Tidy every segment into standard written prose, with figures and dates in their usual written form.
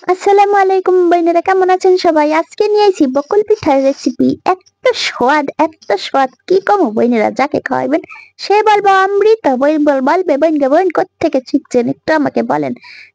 আসসালামু আলাইকুম বইনেরা, কেমন আছেন সবাই? আজকে নিয়ে আইছি বকুল পিঠার রেসিপি। এত স্বাদ কি কম বইনেরা, যাকে খাওয়াইবেন সে বলবো অমৃত। বলবে বোন কোত্থেকে শিখছেন, একটু আমাকে বলেন।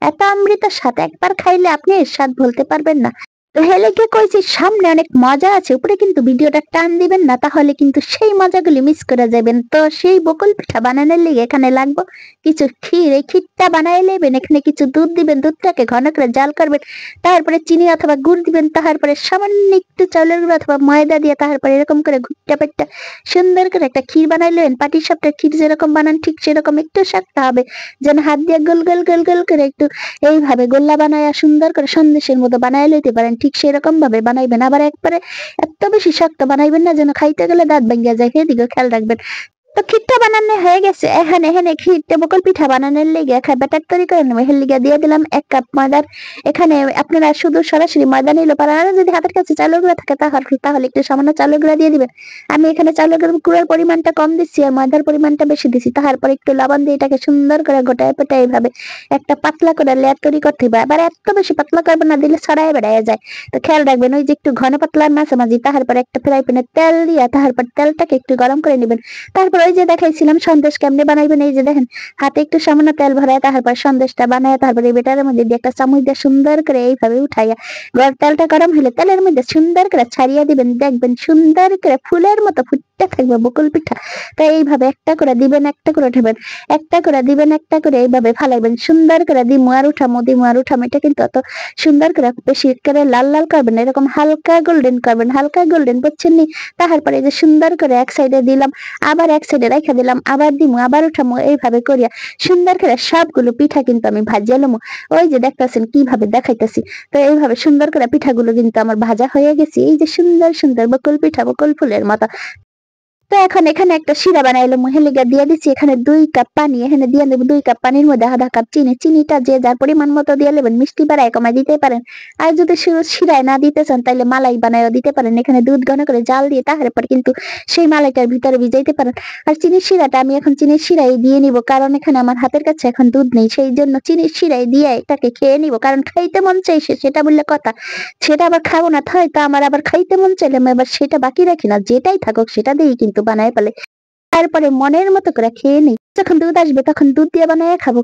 এত অমৃত স্বাদ, একবার খাইলে আপনি এর স্বাদ ভুলতে পারবেন না। তো হেলে কে কইছি সামনে অনেক মজা আছে, উপরে কিন্তু ভিডিওটা টান দিবেন না, তাহলে কিন্তু সেই মজাগুলি মিস করে যাবেন। তো সেই বকুল পিঠা বানানোর লিগে এখানে লাগবে কিছু ক্ষীর। এই ক্ষীরটা বানাই নেবেন, এখানে কিছু দুধ দিবেন, দুধটাকে ঘন করে জাল করবেন, তারপরে চিনি অথবা গুড় দিবেন, তারপরে সামান্য একটু চাউলের গুঁড়ো অথবা ময়দা দিয়ে তারপরে এরকম করে ঘুরটা পেটটা সুন্দর করে একটা ক্ষীর বানাই নেবেন। পাটির সাপটার ক্ষীর যেরকম বানান ঠিক সেরকম একটু শক্ত হবে, যেন হাত দিয়ে গোল গোল গোল গোল করে একটু এইভাবে গোল্লা বানায়া সুন্দর করে সন্দেশের মতো বানাই লইতে পারেন, ঠিক সেরকম ভাবে বানাইবেন। আবার একবারে এত বেশি শক্ত বানাইবেন না যেন খাইতে গেলে দাঁত ভেঙে যায়, সেদিকেও খেয়াল রাখবেন। তো ক্ষীরটা বানানো হয়ে গেছে, এখানে এখানে ক্ষীরটা বকুল পিঠা বানানোর লেগে ব্যাটার তৈরি করে নেবো। এর লিগে দিয়ে দিলাম 1 কাপ ময়দার। এখানে আপনারা শুধু সরাসরি ময়দা নিলে পারেন, আর যদি হাতের কাছে চালের গুঁড়া থাকে তাহলে একটু সামান্য চালের গুঁড়া দিয়ে দিবেন। আমি এখানে চালের গুঁড়ার পরিমাণটা কম দিচ্ছি আর ময়দার পরিমাণটা বেশি দিচ্ছি। তারপর একটু লবণ দিয়ে এটাকে সুন্দর করে গোটায় পেটায় এইভাবে একটা পাতলা করে লেয়ার তৈরি করতে হবে। আবার এত বেশি পাতলা করবেন না, দিলে ছড়ায় বেড়ায় যায়। তো খেয়াল রাখবেন ওই যে একটু ঘন পাতলার মাঝামাঝি। তারপর একটা ফ্রাই প্যানে তেল দিয়ে তারপর তেলটাকে একটু গরম করে নেবেন। তারপর ওই যে দেখাইছিলাম সন্দেশ কেমনে বানাইবেন, এই যে দেখেন হাতে একটু সামান্য তেল ভরায় তারপর সন্দেশটা বানায় তারপর এই বেটারের মধ্যে দিয়ে একটা চামচ দিয়ে সুন্দর করে এইভাবে উঠাইয়া তেলটা গরম হলে তেলের মধ্যে সুন্দর করে ছাড়িয়ে দিবেন। দেখবেন সুন্দর করে ফুলের মতো ফুটতে থাকবে বকুল পিঠা। তাই এইভাবে একটা করে দিবেন, একটা করে উঠাবেন, একটা করে দিবেন, একটা করে এইভাবে ফালাইবেন। সুন্দর করে দিমু আর উঠামো। এটা কিন্তু অত সুন্দর করে বেশি করে লাল লাল করবেন, এরকম হালকা গোল্ডেন করবেন, হালকা গোল্ডেন, বুঝছেন নি? তারপরে এই যে সুন্দর করে এক সাইডে দিলাম, আবার এক সাইডে রেখে দিলাম, আবার দিমু, আবার উঠামো, এইভাবে করিয়া সুন্দর করে সবগুলো পিঠা কিন্তু আমি ভাজিয়ে লমু। ওই যে দেখতেছেন কিভাবে দেখাইতেছি। তো এইভাবে সুন্দর করে পিঠাগুলো কিন্তু আমার ভাজা হয়ে গেছে, এই যে সুন্দর সুন্দর বকুল পিঠা বকুল ফুলের মতো। তো এখন এখানে একটা শিরা বানাইলো, মহিলিগা দিয়ে দিচ্ছি এখানে 2 কাপ পানি। এখানে দিয়ে দেবো 2 কাপ পানির মধ্যে আধা কাপ চিনি। চিনিটা যে যার পরিমাণ মতো দিয়ে নেবেন, মিষ্টি বাড়ায় কমায় দিতে পারেন। আর যদি শিরায় না দিতে চান তাহলে মালাই বানায়ও দিতে পারেন। এখানে দুধ ঘন করে জাল দিয়ে তারপর কিন্তু সেই মালাইটার ভিতরে ভিজাইতে পারেন। আর চিনির শিরাটা আমি এখন চিনির শিরাই দিয়ে নিব, কারণ এখানে আমার হাতের কাছে এখন দুধ নেই, সেই জন্য চিনির শিরাই দিয়ে এটাকে খেয়ে নিব। কারণ খাইতে মন চাইছে সেটা বললে কথা, সেটা আবার খাবো না, হয়তো আমার আবার খাইতে মন চাইলে আমি আবার সেটা বাকি রাখি না, যেটাই থাকুক সেটা দিয়েই কিন্তু বানায় ফেলে। তারপরে মনের মতো করে খেয়ে নিই। যখন দুধ আসবে তখন দুধ দিয়ে বানায় খাবো,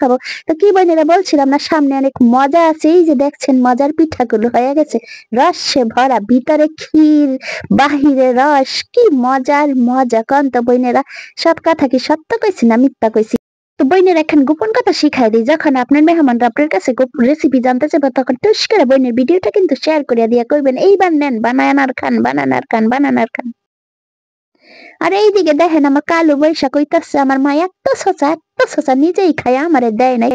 খাবো। তো কি বোনেরা বলছিলাম না, সামনে অনেক মজা আছে। এই যে দেখছেন মজার পিঠাগুলো হয়ে গেছে, রসে ভরা, ভিতরে ক্ষীর, বাহিরে রস, কি মজার মজা কন তো বোনেরা। সব কথা কি সত্য কইছি না মিথ্যা কইছি? তো বোনের এখন গোপন কথা শিখাই দিই, যখন আপনার মেহমানরা আপনার কাছে রেসিপি জানতে চাইবে তখন টুস করে বোনের ভিডিওটা কিন্তু শেয়ার করে দিয়া করবেন, এইবার নেন বানান আর খান। আর এইদিকে দেখেন আমার কালু বৈশাখ হইতাছে, আমার মা এত শশা নিজেই খায়, আমারে দেয় নাই।